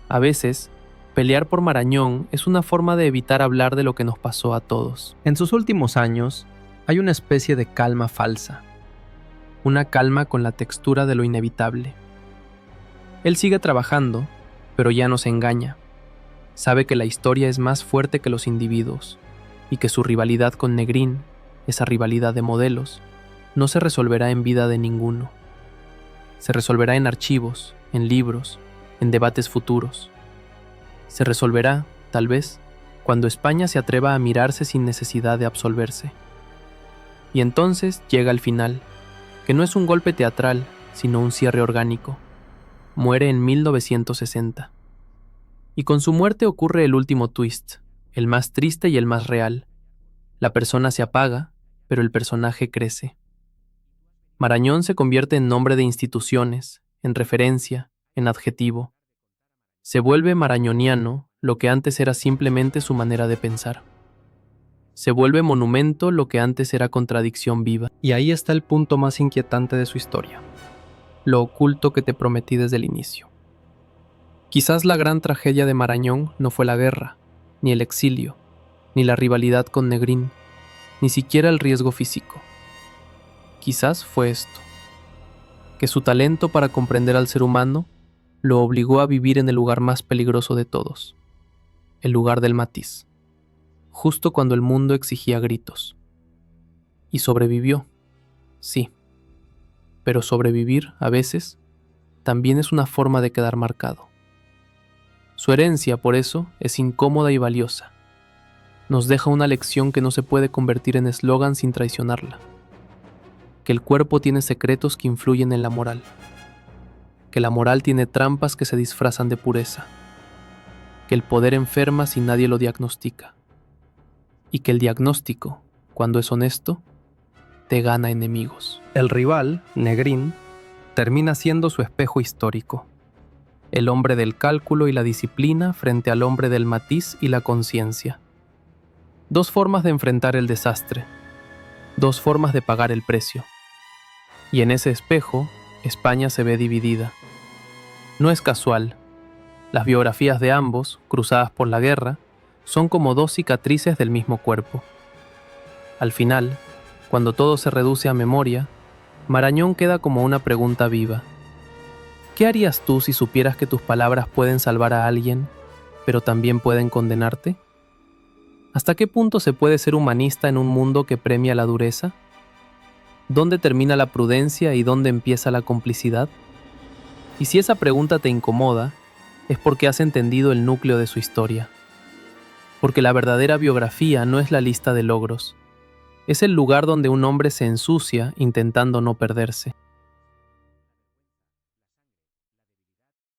A veces, pelear por Marañón es una forma de evitar hablar de lo que nos pasó a todos. En sus últimos años, hay una especie de calma falsa. Una calma con la textura de lo inevitable. Él sigue trabajando, pero ya no se engaña. Sabe que la historia es más fuerte que los individuos y que su rivalidad con Negrín, esa rivalidad de modelos, no se resolverá en vida de ninguno. Se resolverá en archivos, en libros, en debates futuros. Se resolverá, tal vez, cuando España se atreva a mirarse sin necesidad de absolverse. Y entonces llega el final, que no es un golpe teatral, sino un cierre orgánico. Muere en 1960. Y con su muerte ocurre el último twist, el más triste y el más real. La persona se apaga, pero el personaje crece. Marañón se convierte en nombre de instituciones, en referencia, en adjetivo. Se vuelve marañoniano lo que antes era simplemente su manera de pensar. Se vuelve monumento lo que antes era contradicción viva. Y ahí está el punto más inquietante de su historia. Lo oculto que te prometí desde el inicio. Quizás la gran tragedia de Marañón no fue la guerra, ni el exilio, ni la rivalidad con Negrín, ni siquiera el riesgo físico. Quizás fue esto, que su talento para comprender al ser humano lo obligó a vivir en el lugar más peligroso de todos, el lugar del matiz, justo cuando el mundo exigía gritos. Y sobrevivió, sí, pero sobrevivir, a veces, también es una forma de quedar marcado. Su herencia, por eso, es incómoda y valiosa. Nos deja una lección que no se puede convertir en eslogan sin traicionarla. Que el cuerpo tiene secretos que influyen en la moral. Que la moral tiene trampas que se disfrazan de pureza. Que el poder enferma si nadie lo diagnostica. Y que el diagnóstico, cuando es honesto, te gana enemigos. El rival, Negrín, termina siendo su espejo histórico. El hombre del cálculo y la disciplina frente al hombre del matiz y la conciencia. Dos formas de enfrentar el desastre. Dos formas de pagar el precio. Y en ese espejo, España se ve dividida. No es casual. Las biografías de ambos, cruzadas por la guerra, son como dos cicatrices del mismo cuerpo. Al final, cuando todo se reduce a memoria, Marañón queda como una pregunta viva. ¿Qué harías tú si supieras que tus palabras pueden salvar a alguien, pero también pueden condenarte? ¿Hasta qué punto se puede ser humanista en un mundo que premia la dureza? ¿Dónde termina la prudencia y dónde empieza la complicidad? Y si esa pregunta te incomoda, es porque has entendido el núcleo de su historia. Porque la verdadera biografía no es la lista de logros. Es el lugar donde un hombre se ensucia intentando no perderse.